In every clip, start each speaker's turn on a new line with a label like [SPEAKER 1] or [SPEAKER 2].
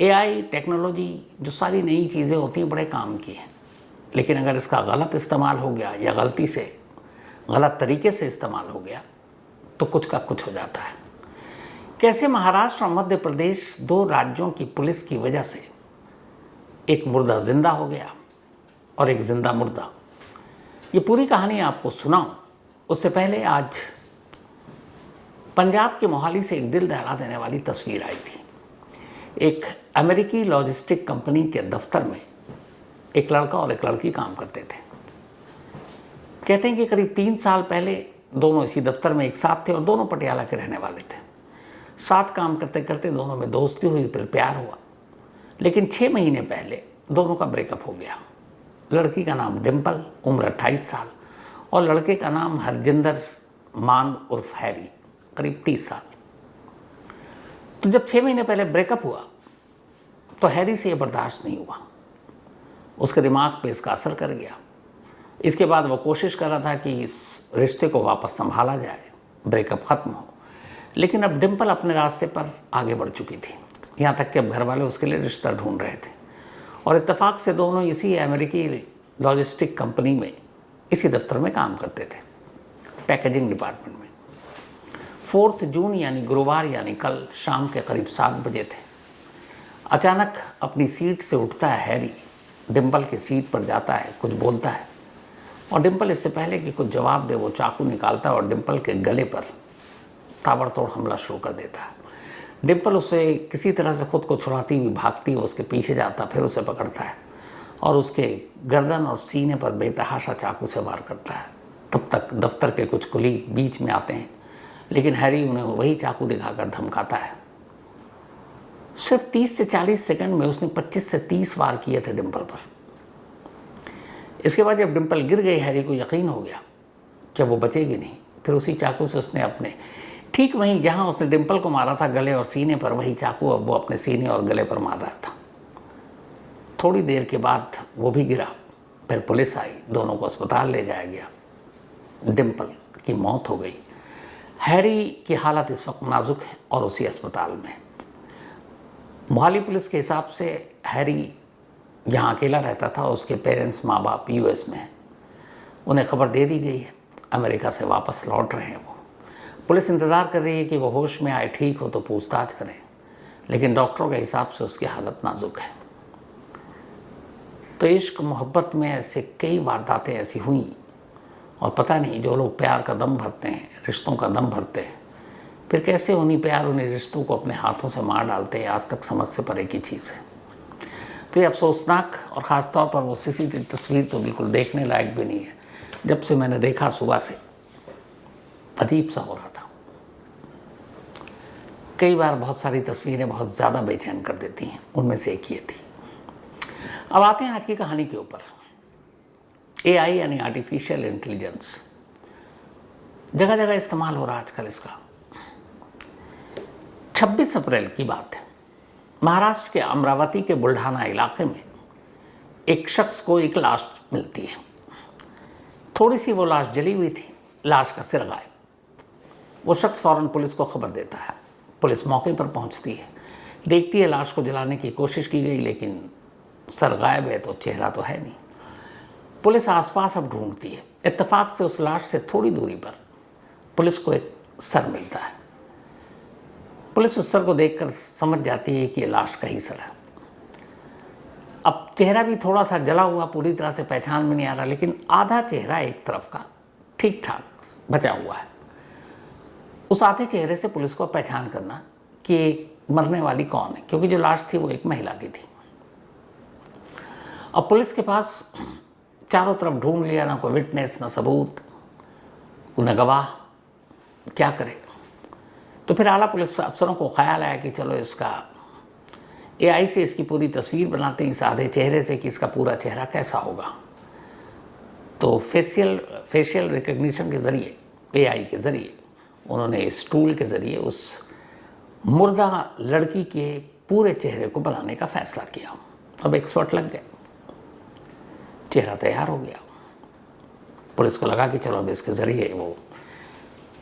[SPEAKER 1] AI technology जो सारी नई चीज़ें होती हैं बड़े काम की हैं, लेकिन अगर इसका गलत इस्तेमाल हो गया या गलती से गलत तरीके से इस्तेमाल हो गया तो कुछ का कुछ हो जाता है। कैसे महाराष्ट्र और मध्य प्रदेश दो राज्यों की पुलिस की वजह से एक मुर्दा जिंदा हो गया और एक जिंदा मुर्दा, ये पूरी कहानी आपको सुनाऊं उससे पहले आज पंजाब के मोहाली से एक दिल दहला देने वाली तस्वीर आई थी। एक अमेरिकी लॉजिस्टिक कंपनी के दफ्तर में एक लड़का और एक लड़की काम करते थे। कहते हैं कि करीब 3 साल पहले दोनों इसी दफ्तर में एक साथ थे और दोनों पटियाला के रहने वाले थे। साथ काम करते करते दोनों में दोस्ती हुई, फिर प्यार हुआ, लेकिन 6 महीने पहले दोनों का ब्रेकअप हो गया। लड़की का नाम डिम्पल, उम्र 28 साल, और लड़के का नाम हरजिंदर मान उर्फ हैरी, करीब 30 साल। तो जब 6 महीने पहले ब्रेकअप हुआ तो हैरी से ये बर्दाश्त नहीं हुआ, उसके दिमाग पे इसका असर कर गया। इसके बाद वो कोशिश कर रहा था कि इस रिश्ते को वापस संभाला जाए, ब्रेकअप ख़त्म हो, लेकिन अब डिम्पल अपने रास्ते पर आगे बढ़ चुकी थी। यहाँ तक कि अब घर वाले उसके लिए रिश्ता ढूंढ रहे थे और इत्तेफाक से दोनों इसी अमेरिकी लॉजिस्टिक कंपनी में इसी दफ्तर में काम करते थे, पैकेजिंग डिपार्टमेंट में। 4 जून यानी गुरुवार यानी कल शाम के करीब 7 बजे थे। अचानक अपनी सीट से उठता है हैरी, डिम्पल की सीट पर जाता है, कुछ बोलता है और डिम्पल इससे पहले कि कुछ जवाब दे वो चाकू निकालता है और डिम्पल के गले पर ताबड़तोड़ हमला शुरू कर देता है। डिम्पल उसे किसी तरह से खुद को छुड़ाती हुई भागती हुई उसके पीछे जाता, फिर उसे पकड़ता है और उसके गर्दन और सीने पर बेतहाशा चाकू से वार करता है। तब तक दफ्तर के कुछ कुलीग बीच में आते हैं, लेकिन हैरी उन्हें वही चाकू दिखाकर धमकाता है। सिर्फ 30 से 40 सेकंड में उसने 25 से 30 वार किए थे डिम्पल पर। इसके बाद जब डिम्पल गिर गई, हैरी को यकीन हो गया कि वो बचेगी नहीं। फिर उसी चाकू से उसने अपने ठीक वहीं जहां उसने डिम्पल को मारा था, गले और सीने पर, वही चाकू अब वो अपने सीने और गले पर मार रहा था। थोड़ी देर के बाद वो भी गिरा, फिर पुलिस आई, दोनों को अस्पताल ले जाया गया। डिम्पल की मौत हो गई। हैरी की हालत इस वक्त नाजुक है और उसी अस्पताल में। मोहाली पुलिस के हिसाब से हैरी यहाँ अकेला रहता था, उसके पेरेंट्स माँ बाप यूएस में हैं। उन्हें खबर दे दी गई है, अमेरिका से वापस लौट रहे हैं वो। पुलिस इंतज़ार कर रही है कि वो होश में आए, ठीक हो तो पूछताछ करें, लेकिन डॉक्टरों के हिसाब से उसकी हालत नाजुक है। तो इश्क मोहब्बत में ऐसे कई वारदातें ऐसी हुई और पता नहीं जो लोग प्यार का दम भरते हैं, रिश्तों का दम भरते हैं, फिर कैसे उन्हीं प्यार उन्हीं रिश्तों को अपने हाथों से मार डालते हैं, आज तक समझ से परे की चीज़ है। तो ये अफसोसनाक, और ख़ास तौर पर वो सीसीटीवी तस्वीर तो बिल्कुल देखने लायक भी नहीं है। जब से मैंने देखा सुबह से अजीब सा हो रहा था। कई बार बहुत सारी तस्वीरें बहुत ज़्यादा बेचैन कर देती हैं, उनमें से एक ये थी। अब आते हैं आज की कहानी के ऊपर। एआई यानी आर्टिफिशियल इंटेलिजेंस जगह जगह इस्तेमाल हो रहा है आजकल इसका। 26 अप्रैल की बात है, महाराष्ट्र के अमरावती के बुल्ढाना इलाके में एक शख्स को एक लाश मिलती है। थोड़ी सी वो लाश जली हुई थी, लाश का सिर गायब। वो शख्स फौरन पुलिस को खबर देता है। पुलिस मौके पर पहुंचती है, देखती है लाश को जलाने की कोशिश की गई, लेकिन सर गायब है तो चेहरा तो है नहीं। पुलिस आसपास अब ढूंढती है। इत्तेफाक से उस लाश से थोड़ी दूरी पर पुलिस को एक सर मिलता है। पुलिस उस सर को देखकर समझ जाती है कि ये लाश का ही सर है। अब चेहरा भी थोड़ा सा जला हुआ, पूरी तरह से पहचान में नहीं आ रहा, लेकिन आधा चेहरा एक तरफ का ठीक ठाक बचा हुआ है। उस आधे चेहरे से पुलिस को पहचान करना कि मरने वाली कौन है, क्योंकि जो लाश थी वो एक महिला की थी। अब पुलिस के पास चारों तरफ ढूंढ लिया, ना कोई विटनेस, ना सबूत, न गवाह, क्या करे। तो फिर आला पुलिस अफसरों को ख्याल आया कि चलो इसका एआई से इसकी पूरी तस्वीर बनाते हैं, इस आधे चेहरे से, कि इसका पूरा चेहरा कैसा होगा। तो फेशियल रिकग्निशन के ज़रिए, एआई के ज़रिए, उन्होंने इस टूल के ज़रिए उस मुर्दा लड़की के पूरे चेहरे को बनाने का फैसला किया। अब एक्सपर्ट लग गए, चेहरा तैयार हो गया। पुलिस को लगा कि चलो अब इसके ज़रिए वो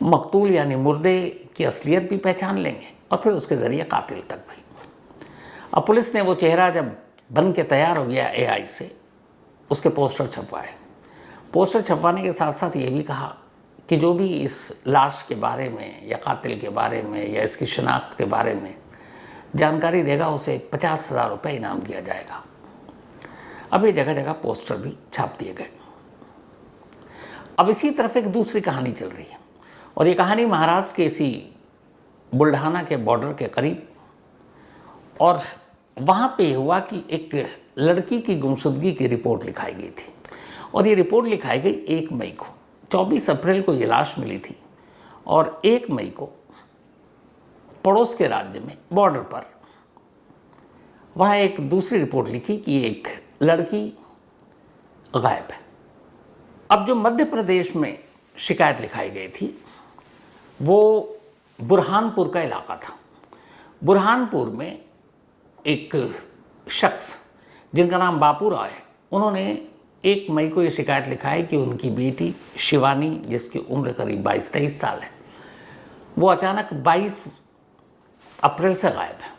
[SPEAKER 1] मकतूल यानी मुर्दे की असलियत भी पहचान लेंगे और फिर उसके ज़रिए कातिल तक भी। अब पुलिस ने वो चेहरा जब बन के तैयार हो गया एआई से, उसके पोस्टर छपवाए। पोस्टर छपवाने के साथ साथ ये भी कहा कि जो भी इस लाश के बारे में या कातिल के बारे में या इसकी शनाख्त के बारे में जानकारी देगा उसे 50,000 रुपये इनाम दिया जाएगा। अब ये जगह जगह पोस्टर भी छाप दिए गए। अब इसी तरफ एक दूसरी कहानी चल रही है, और ये कहानी महाराष्ट्र के इसी बुल्ढाना के बॉर्डर के करीब, और वहाँ पे हुआ कि एक लड़की की गुमशुदगी की रिपोर्ट लिखाई गई थी, और ये रिपोर्ट लिखाई गई 1 मई को। 24 अप्रैल को ये लाश मिली थी, और 1 मई को पड़ोस के राज्य में बॉर्डर पर वहाँ एक दूसरी रिपोर्ट लिखी कि एक लड़की गायब है। अब जो मध्य प्रदेश में शिकायत लिखाई गई थी वो बुरहानपुर का इलाका था। बुरहानपुर में एक शख्स जिनका नाम बापू राय है, उन्होंने 1 मई को ये शिकायत लिखाई कि उनकी बेटी शिवानी, जिसकी उम्र करीब 22-23 साल है, वो अचानक 22 अप्रैल से गायब है।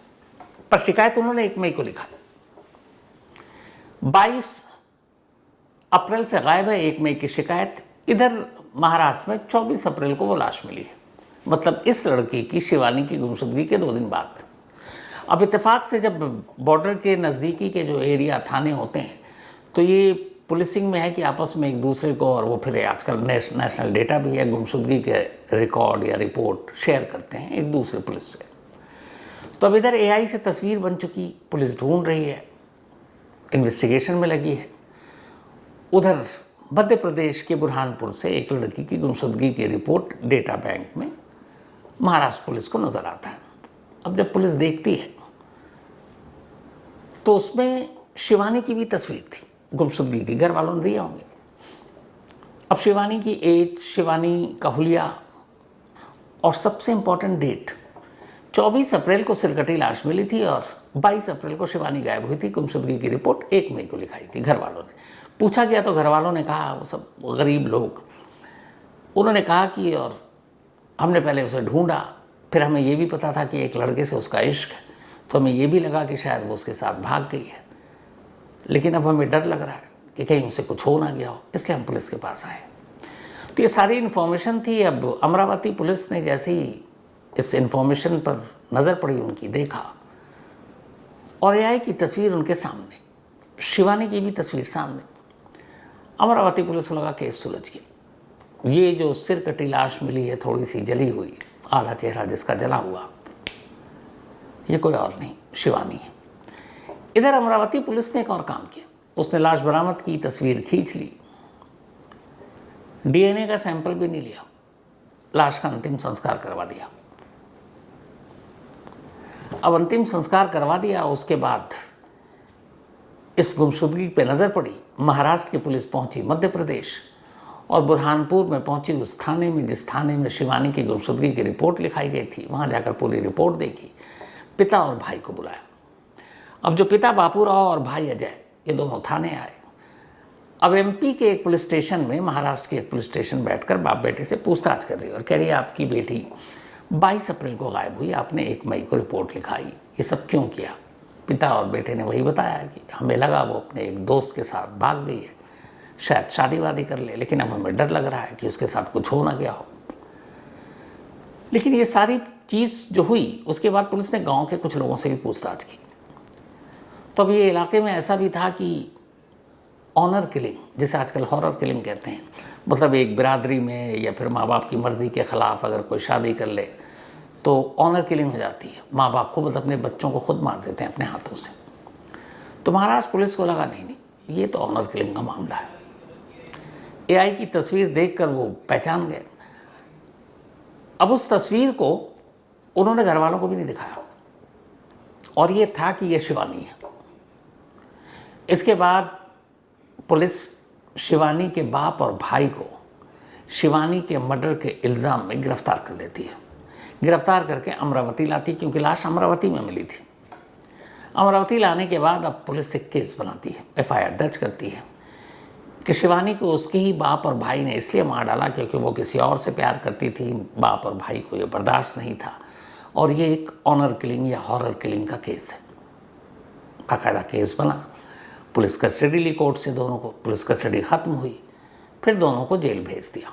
[SPEAKER 1] पर शिकायत उन्होंने 1 मई को लिखा। 22 अप्रैल से गायब है, 1 मई की शिकायत। इधर महाराष्ट्र में 24 अप्रैल को वो लाश मिली है, मतलब इस लड़की की, शिवानी की गुमशुदगी के 2 दिन बाद। अब इत्तेफाक से जब बॉर्डर के नज़दीकी के जो एरिया थाने होते हैं तो ये पुलिसिंग में है कि आपस में एक दूसरे को, और वो फिर आजकल नेशनल डेटा भी है, गुमशुदगी के रिकॉर्ड या रिपोर्ट शेयर करते हैं एक दूसरे पुलिस से। तो अब इधर एआई से तस्वीर बन चुकी, पुलिस ढूंढ रही है, इन्वेस्टिगेशन में लगी है। उधर मध्य प्रदेश के बुरहानपुर से एक लड़की की गुमशुदगी की रिपोर्ट डेटा बैंक में महाराष्ट्र पुलिस को नज़र आता है। अब जब पुलिस देखती है तो उसमें शिवानी की भी तस्वीर थी गुमशुदगी की, घर वालों ने दिए होंगे। अब शिवानी की एज, शिवानी का हुलिया, और सबसे इम्पोर्टेंट डेट 24 अप्रैल को सिरकटी लाश मिली थी, और 22 अप्रैल को शिवानी गायब हुई थी। गुमशुदगी की रिपोर्ट 1 मई को लिखाई थी। घर वालों ने पूछा गया तो घर वालों ने कहा, वो सब गरीब लोग, उन्होंने कहा कि और हमने पहले उसे ढूंढा, फिर हमें ये भी पता था कि एक लड़के से उसका इश्क है, तो हमें ये भी लगा कि शायद वो उसके साथ भाग गई है, लेकिन अब हमें डर लग रहा है कि कहीं उसे कुछ हो ना गया हो, इसलिए हम पुलिस के पास आए। तो ये सारी इन्फॉर्मेशन थी। अब अमरावती पुलिस ने जैसे ही इस इन्फॉर्मेशन पर नज़र पड़ी उनकी, देखा, और एआई की तस्वीर उनके सामने, शिवानी की भी तस्वीर सामने, अमरावती पुलिस को लगा केस सुलझ गया। ये जो सिरकटी लाश मिली है, थोड़ी सी जली हुई, आधा चेहरा जिसका जला हुआ, ये कोई और नहीं, शिवानी है। इधर अमरावती पुलिस ने एक और काम किया, उसने लाश बरामद की, तस्वीर खींच ली, डीएनए का सैंपल भी नहीं लिया, लाश का अंतिम संस्कार करवा दिया। अब अंतिम संस्कार करवा दिया, उसके बाद इस गुमशुदगी पे नज़र पड़ी। महाराष्ट्र की पुलिस पहुंची मध्य प्रदेश, और बुरहानपुर में पहुंची उस थाने में जिस थाने में शिवानी की गुमशुदगी की रिपोर्ट लिखाई गई थी। वहां जाकर पूरी रिपोर्ट देखी, पिता और भाई को बुलाया। अब जो पिता बापूराव और भाई अजय, ये दोनों थाने आए। अब एमपी के एक पुलिस स्टेशन में, महाराष्ट्र के एक पुलिस स्टेशन बैठकर बाप बेटे से पूछताछ कर रही है, और कह रही है आपकी बेटी 22 अप्रैल को गायब हुई, आपने 1 मई को रिपोर्ट लिखाई, ये सब क्यों किया? पिता और बेटे ने वही बताया कि हमें लगा वो अपने एक दोस्त के साथ भाग गई है, शायद शादी वादी कर ले, लेकिन अब हमें डर लग रहा है कि उसके साथ कुछ हो ना गया हो। लेकिन ये सारी चीज़ जो हुई, उसके बाद पुलिस ने गांव के कुछ लोगों से भी पूछताछ की। तो अब ये इलाके में ऐसा भी था कि ऑनर किलिंग, जिसे आजकल हॉरर किलिंग कहते हैं, मतलब एक बिरादरी में या फिर माँ बाप की मर्ज़ी के ख़िलाफ़ अगर कोई शादी कर ले तो ऑनर किलिंग हो जाती है। माँ बाप खुद अपने बच्चों को खुद मार देते हैं अपने हाथों से। तो महाराष्ट्र पुलिस को लगा नहीं, ये तो ऑनर किलिंग का मामला है। एआई की तस्वीर देखकर वो पहचान गए। अब उस तस्वीर को उन्होंने घर वालों को भी नहीं दिखाया, और ये था कि ये शिवानी है। इसके बाद पुलिस शिवानी के बाप और भाई को शिवानी के मर्डर के इल्ज़ाम में गिरफ्तार कर लेती है। गिरफ्तार करके अमरावती लाती, क्योंकि लाश अमरावती में मिली थी। अमरावती लाने के बाद अब पुलिस एक केस बनाती है, एफआईआर दर्ज करती है कि शिवानी को उसके ही बाप और भाई ने इसलिए मार डाला क्योंकि वो किसी और से प्यार करती थी। बाप और भाई को ये बर्दाश्त नहीं था, और ये एक ऑनर किलिंग या हॉरर किलिंग का केस है। बाकायदा केस बना, पुलिस कस्टडी ली कोर्ट से दोनों को, पुलिस कस्टडी ख़त्म हुई, फिर दोनों को जेल भेज दिया।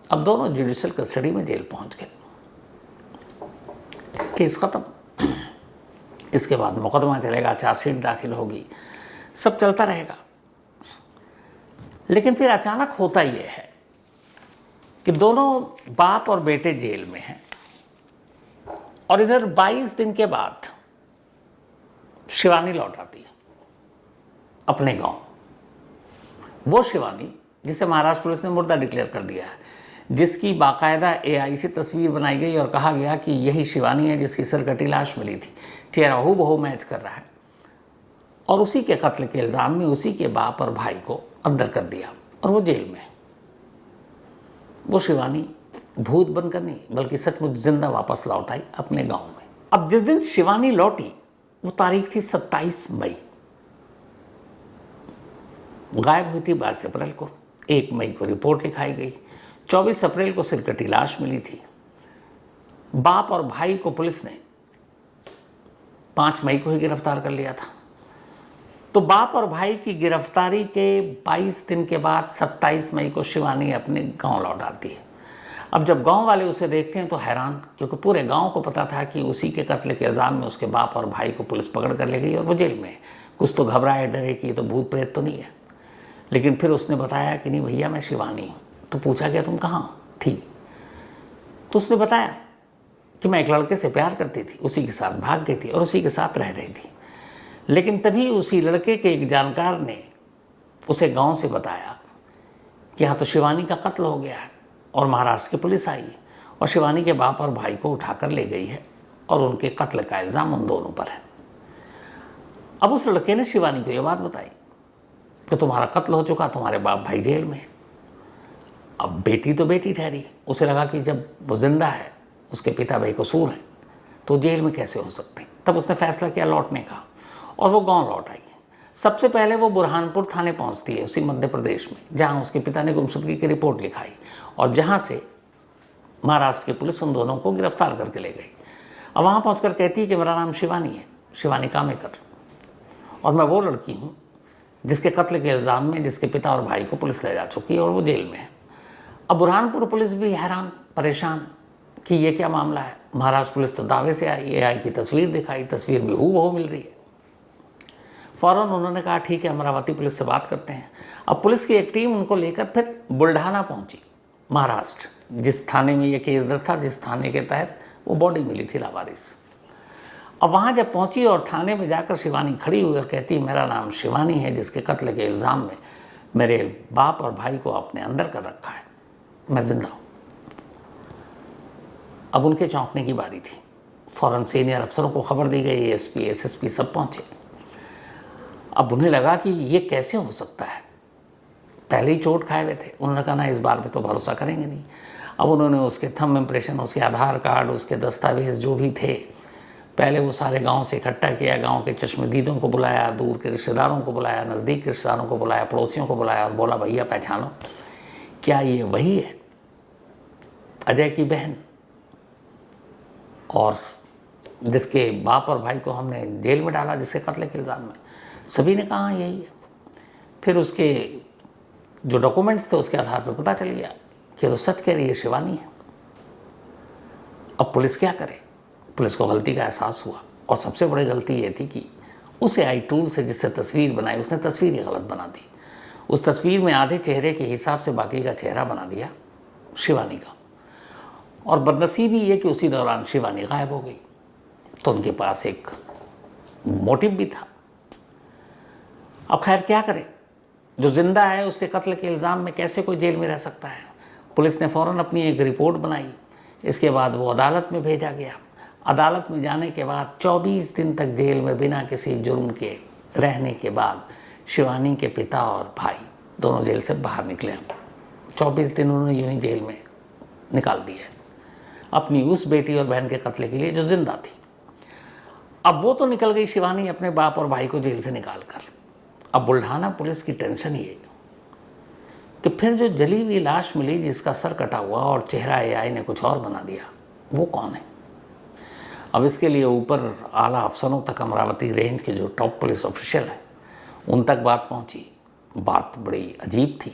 [SPEAKER 1] अब दोनों जुडिशल कस्टडी में जेल पहुंच गए, केस ख़त्म। इसके बाद मुकदमा चलेगा, चार्जशीट दाखिल होगी, सब चलता रहेगा। लेकिन फिर अचानक होता ये है कि दोनों बाप और बेटे जेल में हैं और इधर 22 दिन के बाद शिवानी लौट आती है अपने गांव। वो शिवानी जिसे महाराष्ट्र पुलिस ने मुर्दा डिक्लेयर कर दिया है, जिसकी बाकायदा एआई से तस्वीर बनाई गई और कहा गया कि यही शिवानी है जिसकी सिरकटी लाश मिली थी, चेहरा हूबहू मैच कर रहा है, और उसी के कत्ल के इल्ज़ाम में उसी के बाप और भाई को अंदर कर दिया और वो जेल में। वो शिवानी भूत बनकर नहीं बल्कि सचमुच जिंदा वापस लौट आई अपने गांव में। अब जिस दिन शिवानी लौटी वो तारीख थी 27 मई। गायब हुई थी 22 अप्रैल को, 1 मई को रिपोर्ट लिखाई गई, 24 अप्रैल को सिरकटी लाश मिली थी। बाप और भाई को पुलिस ने 5 मई को ही गिरफ्तार कर लिया था। तो बाप और भाई की गिरफ्तारी के 22 दिन के बाद 27 मई को शिवानी अपने गांव लौट आती है। अब जब गांव वाले उसे देखते हैं तो हैरान, क्योंकि पूरे गांव को पता था कि उसी के कत्ल के इल्ज़ाम में उसके बाप और भाई को पुलिस पकड़ कर ले गई और वो जेल में है। कुछ तो घबराए डरे कि ये तो भूत प्रेत तो नहीं है, लेकिन फिर उसने बताया कि नहीं भैया मैं शिवानी हूँ। तो पूछा गया तुम कहाँ थी? तो उसने बताया कि मैं एक लड़के से प्यार करती थी, उसी के साथ भाग गई थी और उसी के साथ रह रही थी। लेकिन तभी उसी लड़के के एक जानकार ने उसे गांव से बताया कि यहाँ तो शिवानी का कत्ल हो गया है और महाराष्ट्र की पुलिस आई और शिवानी के बाप और भाई को उठाकर ले गई है और उनके कत्ल का इल्ज़ाम उन दोनों पर है। अब उस लड़के ने शिवानी को यह बात बताई कि तुम्हारा कत्ल हो चुका, तुम्हारे बाप भाई जेल में है। अब बेटी तो बेटी ठहरी, उसे लगा कि जब वो जिंदा है, उसके पिता भाई कसूर हैं, तो जेल में कैसे हो सकते हैं। तब उसने फैसला किया लौटने का और वो गांव लौट आई। सबसे पहले वो बुरहानपुर थाने पहुंचती है, उसी मध्य प्रदेश में, जहां उसके पिता ने गुमशुदगी की रिपोर्ट लिखाई और जहां से महाराष्ट्र की पुलिस उन दोनों को गिरफ्तार करके ले गई। अब वहां पहुंचकर कहती है कि मेरा नाम शिवानी है, शिवानी कामेकर, और मैं वो लड़की हूँ जिसके कत्ल के इल्ज़ाम में जिसके पिता और भाई को पुलिस ले जा चुकी है और वो जेल में है। अब बुरहानपुर पुलिस भी हैरान परेशान कि ये क्या मामला है। महाराष्ट्र पुलिस तो दावे से आई, एआई की तस्वीर दिखाई, तस्वीर भी हूबहू मिल रही है। फ़ौरन उन्होंने कहा ठीक है, अमरावती पुलिस से बात करते हैं। अब पुलिस की एक टीम उनको लेकर फिर बुल्ढाना पहुंची, महाराष्ट्र, जिस थाने में ये केस दर्ज था, जिस थाने के तहत वो बॉडी मिली थी लावारिस। अब वहाँ जब पहुंची और थाने में जाकर शिवानी खड़ी हुई और कहती है मेरा नाम शिवानी है जिसके कत्ल के इल्ज़ाम में मेरे बाप और भाई को आपने अंदर कर रखा है, मैं जिंदा हूँ। अब उनके चौंकने की बारी थी। फ़ौरन सीनियर अफसरों को खबर दी गई, एसपी एसएसपी सब पहुँचे। अब उन्हें लगा कि ये कैसे हो सकता है, पहले ही चोट खाए हुए थे। उन्होंने कहा ना इस बार पे तो भरोसा करेंगे नहीं। अब उन्होंने उसके थंब इम्प्रेशन, उसके आधार कार्ड, उसके दस्तावेज जो भी थे, पहले वो सारे गांव से इकट्ठा किया, गांव के चश्मदीदों को बुलाया, दूर के रिश्तेदारों को बुलाया, नज़दीक के रिश्तेदारों को बुलाया, पड़ोसियों को बुलाया और बोला भैया पहचानो, क्या ये वही है अजय की बहन और जिसके बाप और भाई को हमने जेल में डाला जिसके कत्ल के इल्ज़ाम में? सभी ने कहा यही है। फिर उसके जो डॉक्यूमेंट्स थे उसके आधार पर पता चल गया कि तो सच कह रही है, शिवानी है। अब पुलिस क्या करे? पुलिस को गलती का एहसास हुआ और सबसे बड़ी गलती ये थी कि उस एआई टूल से जिससे तस्वीर बनाई उसने तस्वीर ही गलत बना दी। उस तस्वीर में आधे चेहरे के हिसाब से बाकी का चेहरा बना दिया शिवानी का, और बदनसीबी ये कि उसी दौरान शिवानी गायब हो गई। तो उनके पास एक मोटिव भी था। अब खैर क्या करे, जो जिंदा है उसके कत्ल के इल्ज़ाम में कैसे कोई जेल में रह सकता है। पुलिस ने फ़ौरन अपनी एक रिपोर्ट बनाई। इसके बाद वो अदालत में भेजा गया। अदालत में जाने के बाद 24 दिन तक जेल में बिना किसी जुर्म के रहने के बाद शिवानी के पिता और भाई दोनों जेल से बाहर निकले। 24 दिन उन्होंने यूं ही जेल में निकाल दिए अपनी उस बेटी और बहन के कत्ल के लिए जो जिंदा थी। अब वो तो निकल गई शिवानी अपने बाप और भाई को जेल से निकाल कर। अब बुल्ढाना पुलिस की टेंशन ये कि फिर जो जली हुई लाश मिली जिसका सर कटा हुआ और चेहरा एआई ने कुछ और बना दिया, वो कौन है? अब इसके लिए ऊपर आला अफसरों तक, अमरावती रेंज के जो टॉप पुलिस ऑफिशियल हैं उन तक बात पहुंची। बात बड़ी अजीब थी,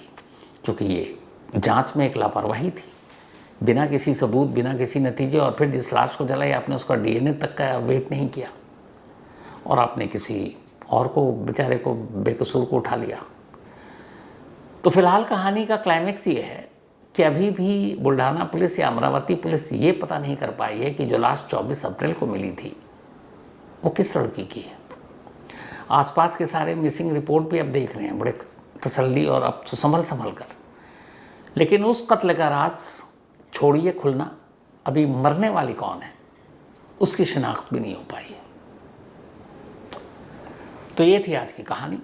[SPEAKER 1] क्योंकि ये जांच में एक लापरवाही थी, बिना किसी सबूत, बिना किसी नतीजे, और फिर जिस लाश को जलाई आपने उसका डीएनए तक का वेट नहीं किया और आपने किसी और को, बेचारे को, बेकसूर को उठा लिया। तो फिलहाल कहानी का क्लाइमेक्स ये है कि अभी भी बुल्ढाना पुलिस या अमरावती पुलिस ये पता नहीं कर पाई है कि जो लाश 24 अप्रैल को मिली थी वो किस लड़की की है। आसपास के सारे मिसिंग रिपोर्ट भी अब देख रहे हैं बड़े तसल्ली और अब तो संभल कर, लेकिन उस कत्ल का राज छोड़िए खुलना, अभी मरने वाली कौन है उसकी शिनाख्त भी नहीं हो पाई है। तो ये थी आज की कहानी।